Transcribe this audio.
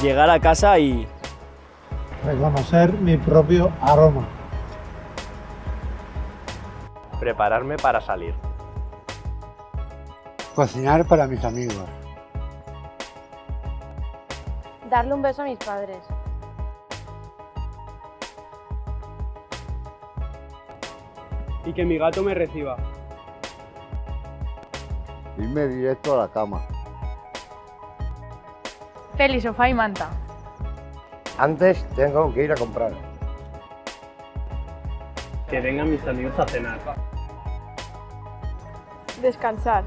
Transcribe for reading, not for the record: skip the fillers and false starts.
llegar a casa y reconocer mi propio aroma. Prepararme para salir. Cocinar para mis amigos. Darle un beso a mis padres. Y que mi gato me reciba. Irme directo a la cama. Tele, sofá y manta. Antes tengo que ir a comprar. Que vengan mis amigos a cenar. Descansar.